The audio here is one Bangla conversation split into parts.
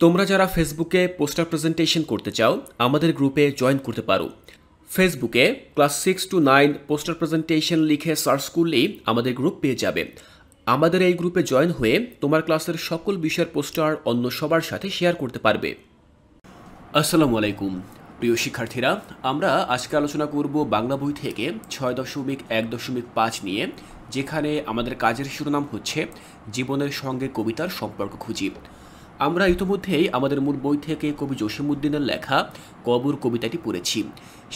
তোমরা যারা ফেসবুকে পোস্টার প্রেজেন্টেশন করতে চাও আমাদের গ্রুপে জয়েন করতে পারো। ফেসবুকে ক্লাস 6 to 9 পোস্টার প্রেজেন্টেশন লিখে সার্চ করলেই আমাদের গ্রুপ পেয়ে যাবে। আমাদের এই গ্রুপে জয়েন হয়ে তোমার ক্লাসের সকল বিষয়ের পোস্টার অন্য সবার সাথে শেয়ার করতে পারবে। আসসালামু আলাইকুম প্রিয় শিক্ষার্থীরা, আমরা আজকে আলোচনা করব বাংলা বই থেকে 6.1.5 নিয়ে, যেখানে আমাদের কাজের শিরোনাম হচ্ছে জীবনের সঙ্গে কবিতার সম্পর্ক খুঁজি। আমরা ইতিমধ্যেই আমাদের মূল বই থেকে কবি জসিমউদ্দিনের লেখা কবর কবিতাটি পড়েছি।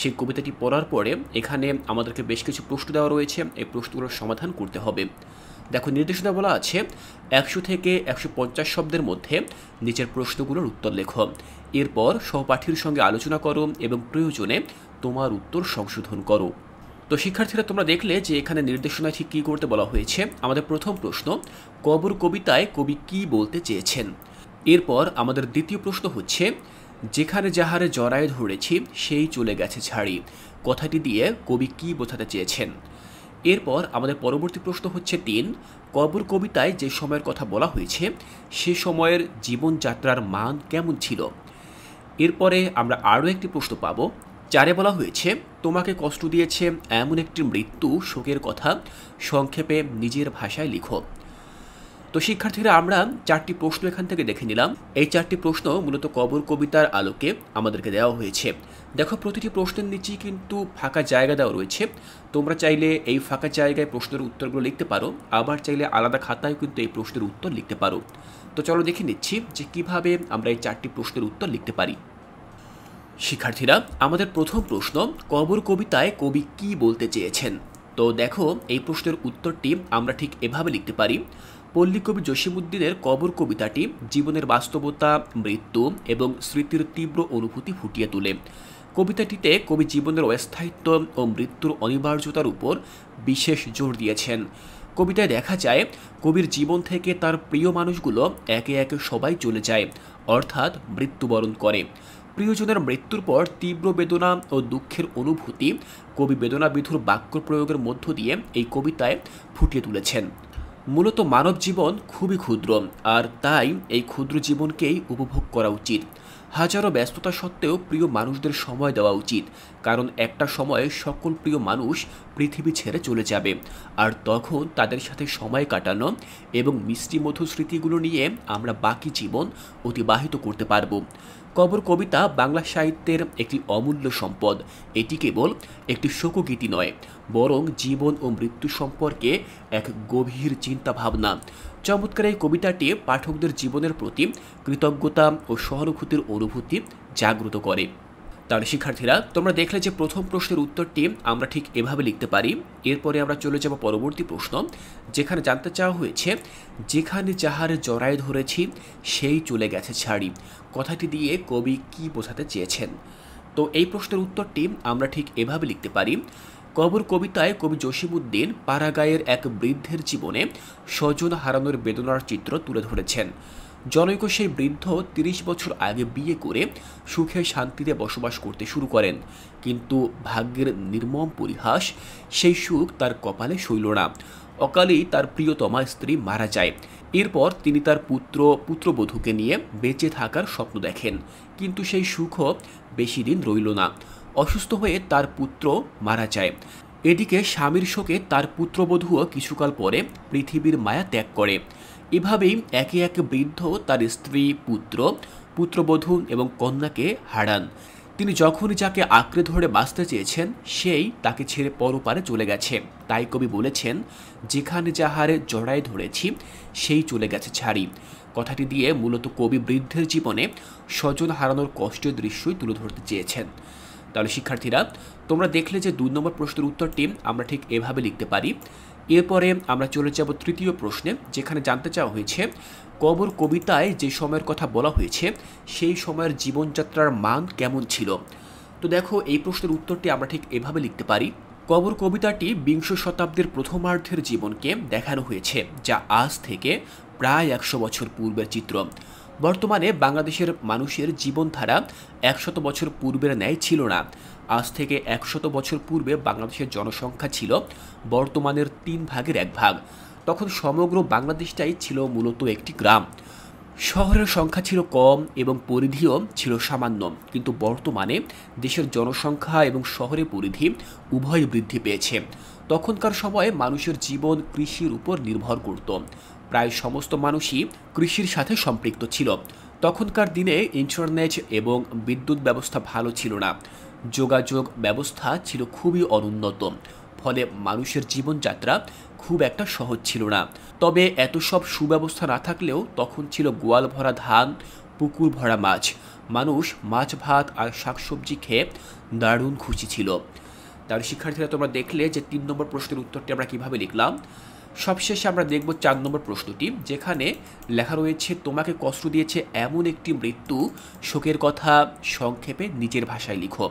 সেই কবিতাটি পড়ার পরে এখানে আমাদেরকে বেশ কিছু প্রশ্ন দেওয়া রয়েছে, এই প্রশ্নগুলোর সমাধান করতে হবে। দেখো, নির্দেশনা বলা আছে 100 থেকে 150 শব্দের মধ্যে নিচের প্রশ্নগুলোর উত্তর লেখো। এরপর সহপাঠীর সঙ্গে আলোচনা করো এবং প্রয়োজনে তোমার উত্তর সংশোধন করো। তো শিক্ষার্থীরা, তোমরা দেখলে যে এখানে নির্দেশনায় ঠিক কী করতে বলা হয়েছে। আমাদের প্রথম প্রশ্ন, কবর কবিতায় কবি কী বলতে চেয়েছেন। এরপর আমাদের দ্বিতীয় প্রশ্ন হচ্ছে, যেখানে যাহারে জড়ায় ধরেছি সেই চলে গেছে ছাড়ি, কথাটি দিয়ে কবি কী বোঝাতে চেয়েছেন। এরপর আমাদের পরবর্তী প্রশ্ন হচ্ছে 3, কবর কবিতায় যে সময়ের কথা বলা হয়েছে সে সময়ের জীবনযাত্রার মান কেমন ছিল। এরপরে আমরা আরও একটি প্রশ্ন পাব, 4 বলা হয়েছে, তোমাকে কষ্ট দিয়েছে এমন একটি মৃত্যু শোকের কথা সংক্ষেপে নিজের ভাষায় লিখো। তো শিক্ষার্থীরা, আমরা 4টি প্রশ্ন এখান থেকে দেখে নিলাম। এই 4টি প্রশ্ন মূলত কবর কবিতার আলোকে আমাদেরকে দেওয়া হয়েছে। দেখো, প্রতিটি প্রশ্নের নিচেই কিন্তু ফাঁকা জায়গা দেওয়া রয়েছে। তোমরা চাইলে এই ফাঁকা জায়গায় প্রশ্নের উত্তরগুলো লিখতে পারো, আবার চাইলে আলাদা খাতায় কিন্তু এই প্রশ্নের উত্তর লিখতে পারো। তো চলো দেখে নিচ্ছি যে কিভাবে আমরা এই 4টি প্রশ্নের উত্তর লিখতে পারি। শিক্ষার্থীরা, আমাদের প্রথম প্রশ্ন, কবর কবিতায় কবি কী বলতে চেয়েছেন। তো দেখো, এই প্রশ্নের উত্তরটি আমরা ঠিক এভাবে লিখতে পারি। পল্লীকবি জসিমউদ্দিনের কবর কবিতাটি জীবনের বাস্তবতা, মৃত্যু এবং স্মৃতির তীব্র অনুভূতি ফুটিয়ে তোলে। কবিতাটিতে কবি জীবনের অস্থায়িত্ব ও মৃত্যুর অনিবার্যতার উপর বিশেষ জোর দিয়েছেন। কবিতায় দেখা যায় কবির জীবন থেকে তার প্রিয় মানুষগুলো একে একে সবাই চলে যায়, অর্থাৎ মৃত্যুবরণ করে। প্রিয়জনের মৃত্যুর পর তীব্র বেদনা ও দুঃখের অনুভূতি কবি বেদনাবিধুর বাক্য প্রয়োগের মধ্য দিয়ে এই কবিতায় ফুটিয়ে তুলেছেন। মূলত মানব জীবন খুবই ক্ষুদ্র, আর তাই এই ক্ষুদ্র জীবনকেই উপভোগ করা উচিত। হাজারো ব্যস্ততা সত্ত্বেও প্রিয় মানুষদের সময় দেওয়া উচিত, কারণ একটা সময়ে সকল প্রিয় মানুষ পৃথিবী ছেড়ে চলে যাবে, আর তখন তাদের সাথে সময় কাটানো এবং মিষ্টি মধুর স্মৃতিগুলো নিয়ে আমরা বাকি জীবন অতিবাহিত করতে পারব। কবর কবিতা বাংলা সাহিত্যের একটি অমূল্য সম্পদ। এটি কেবল একটি শোকগীতি নয়, বরং জীবন ও মৃত্যু সম্পর্কে এক গভীর চিন্তাভাবনা। চমৎকার এই কবিতাটি পাঠকদের জীবনের প্রতি কৃতজ্ঞতা ও সহানুভূতির অনুভূতি জাগ্রত করে। তাহলে শিক্ষার্থীরা, তোমরা দেখলে যে প্রথম প্রশ্নের উত্তরটি আমরা ঠিক এভাবে লিখতে পারি। এরপরে আমরা চলে যাব পরবর্তী প্রশ্ন, যেখানে জানতে চাওয়া হয়েছে, যেখানে যাহারে জড়ায় ধরেছি সেই চলে গেছে ছাড়ি, কথাটি দিয়ে কবি কী বোঝাতে চেয়েছেন। তো এই প্রশ্নের উত্তরটি আমরা ঠিক এভাবে লিখতে পারি। কবর কবিতায় কবি জসিমউদ্দিন পাড়াগাঁয়ের এক বৃদ্ধের জীবনে স্বজন হারানোর বেদনার চিত্র তুলে ধরেছেন। জনৈক সেই বৃদ্ধ 30 বছর আগে বিয়ে করে সুখে শান্তিতে বসবাস করতে শুরু করেন, কিন্তু ভাগ্যের নির্মম পরিহাস, সেই সুখ তার কপালে সইল না। অকালেই তার প্রিয়তমা স্ত্রী মারা যায়। এরপর তিনি তার পুত্রবধূকে নিয়ে বেঁচে থাকার স্বপ্ন দেখেন, কিন্তু সেই সুখও বেশি দিন রইল না। অসুস্থ হয়ে তার পুত্র মারা যায়। এদিকে স্বামীর শোকে তার পুত্রবধূও কিছুকাল পরে পৃথিবীর মায়া ত্যাগ করে। এভাবেই একে একে বৃদ্ধ তার স্ত্রী, পুত্রবধূ এবং কন্যাকে হারান। তিনি যখনই যাকে আঁকড়ে ধরে বাঁচতে চেয়েছেন, সেই তাকে ছেড়ে পরপারে চলে গেছে। তাই কবি বলেছেন, যেখানে যাহারে জড়ায় ধরেছি সেই চলে গেছে ছাড়ি, কথাটি দিয়ে মূলত কবি বৃদ্ধের জীবনে স্বজন হারানোর কষ্টের দৃশ্যই তুলে ধরতে চেয়েছেন। তাহলে শিক্ষার্থীরা, তোমরা দেখলে যে 2 নম্বর প্রশ্নের উত্তরটি আমরা ঠিক এভাবে লিখতে পারি। এরপরে আমরা চলে যাব তৃতীয় প্রশ্নে, যেখানে জানতে চাওয়া হয়েছে, কবর কবিতায় যে সময়ের কথা বলা হয়েছে সেই সময়ের জীবনযাত্রার মান কেমন ছিল। তো দেখো, এই প্রশ্নের উত্তরটি আমরা ঠিক এভাবে লিখতে পারি। কবর কবিতাটি 20 শতাব্দীর প্রথমার্ধের জীবনকে দেখানো হয়েছে, যা আজ থেকে প্রায় 100 বছর পূর্বের চিত্র। বর্তমানে বাংলাদেশের মানুষের জীবনধারা 100 বছর পূর্বের ন্যায় ছিল না। আজ থেকে 100 বছর পূর্বে বাংলাদেশের জনসংখ্যা ছিল বর্তমানের 3 ভাগের 1 ভাগ। তখন সমগ্র বাংলাদেশটাই ছিল মূলত একটি গ্রাম। শহরের সংখ্যা ছিল কম এবং পরিধিও ছিল সামান্য, কিন্তু বর্তমানে দেশের জনসংখ্যা এবং শহরের পরিধি উভয় বৃদ্ধি পেয়েছে। তখনকার সময়ে মানুষের জীবন কৃষির উপর নির্ভর করত। প্রায় সমস্ত মানুষই কৃষির সাথে সম্পৃক্ত ছিল। তখনকার দিনে ইন্টারনেট এবং বিদ্যুৎ ব্যবস্থা ভালো ছিল না। যোগাযোগ ব্যবস্থা ছিল খুবই অনুন্নত, ফলে মানুষের জীবনযাত্রা খুব একটা সহজ ছিল না। তবে এত সব সুব্যবস্থা না থাকলেও তখন ছিল গোয়াল ভরা ধান, পুকুর ভরা মাছ। মানুষ মাছ ভাত আর শাকসবজি খেয়ে দারুণ খুশি ছিল। তার শিক্ষার্থীরা, তোমরা দেখলে যে 3 নম্বর প্রশ্নের উত্তরটি আমরা কিভাবে লিখলাম। সবশেষে আমরা দেখব 4 নম্বর প্রশ্নটি, যেখানে লেখা রয়েছে তোমাকে কষ্ট দিয়েছে এমন একটি মৃত্যু, শোকের কথা সংক্ষেপে নিজের ভাষায় লিখো।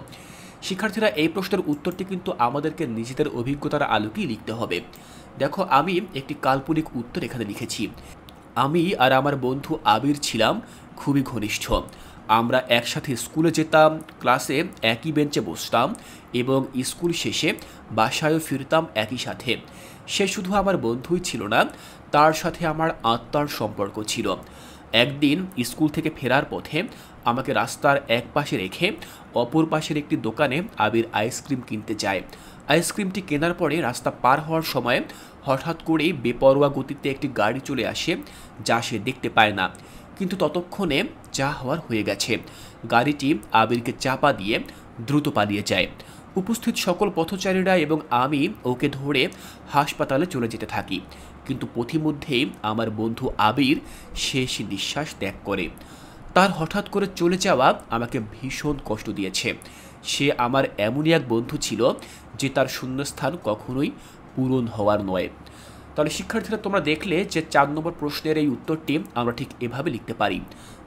শিক্ষার্থীরা, এই প্রশ্নের উত্তরটি কিন্তু আমাদেরকে নিজেদের অভিজ্ঞতার আলোকেই লিখতে হবে। দেখো, আমি একটি কাল্পনিক উত্তর এখানে লিখেছি। আমি আর আমার বন্ধু আবির ছিলাম খুবই ঘনিষ্ঠ। আমরা একসাথে স্কুলে যেতাম, ক্লাসে একই বেঞ্চে বসতাম এবং স্কুল শেষে বাসায়ও ফিরতাম একই সাথে। সে শুধু আমার বন্ধুই ছিল না, তার সাথে আমার আত্মার সম্পর্ক ছিল। একদিন স্কুল থেকে ফেরার পথে আমাকে রাস্তার এক পাশে রেখে অপর পাশের একটি দোকানে আবির আইসক্রিম কিনতে যায়। আইসক্রিমটি কেনার পরে রাস্তা পার হওয়ার সময় হঠাৎ করেই বেপরোয়া গতিতে একটি গাড়ি চলে আসে, যা সে দেখতে পায় না। কিন্তু ততক্ষণে যা হওয়ার হয়ে গেছে। গাড়িটি আবিরকে চাপা দিয়ে দ্রুত পালিয়ে যায়। উপস্থিত সকল পথচারীরা এবং আমি ওকে ধরে হাসপাতালে চলে যেতে থাকি, কিন্তু পথিমধ্যেই আমার বন্ধু আবির শেষ নিঃশ্বাস ত্যাগ করে। তার হঠাৎ করে চলে যাওয়া আমাকে ভীষণ কষ্ট দিয়েছে। সে আমার এমনই এক বন্ধু ছিল যে তার শূন্যস্থান কখনোই পূরণ হওয়ার নয়। তাহলে শিক্ষার্থীরা, তোমরা দেখলে যে 4 নম্বর প্রশ্নের এই উত্তরটি আমরা ঠিক এভাবে লিখতে পারি।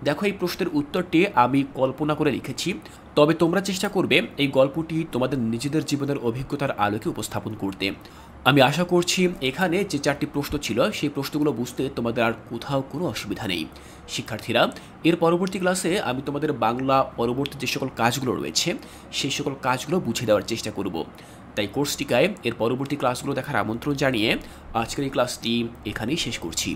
দেখো, এই প্রশ্নের উত্তরটি আমি কল্পনা করে লিখেছি, তবে তোমরা চেষ্টা করবে এই গল্পটি তোমাদের নিজেদের জীবনের অভিজ্ঞতার আলোকে উপস্থাপন করতে। আমি আশা করছি এখানে যে 4টি প্রশ্ন ছিল সেই প্রশ্নগুলো বুঝতে তোমাদের আর কোথাও কোনো অসুবিধা নেই। শিক্ষার্থীরা, এর পরবর্তী ক্লাসে আমি তোমাদের বাংলা পরবর্তী যে সকল কাজগুলো রয়েছে সেই সকল কাজগুলো বুঝিয়ে দেওয়ার চেষ্টা করব। তাই কোর্সটিকায় এর পরবর্তী ক্লাসগুলো দেখার আমন্ত্রণ জানিয়ে আজকের এই ক্লাসটি এখানেই শেষ করছি।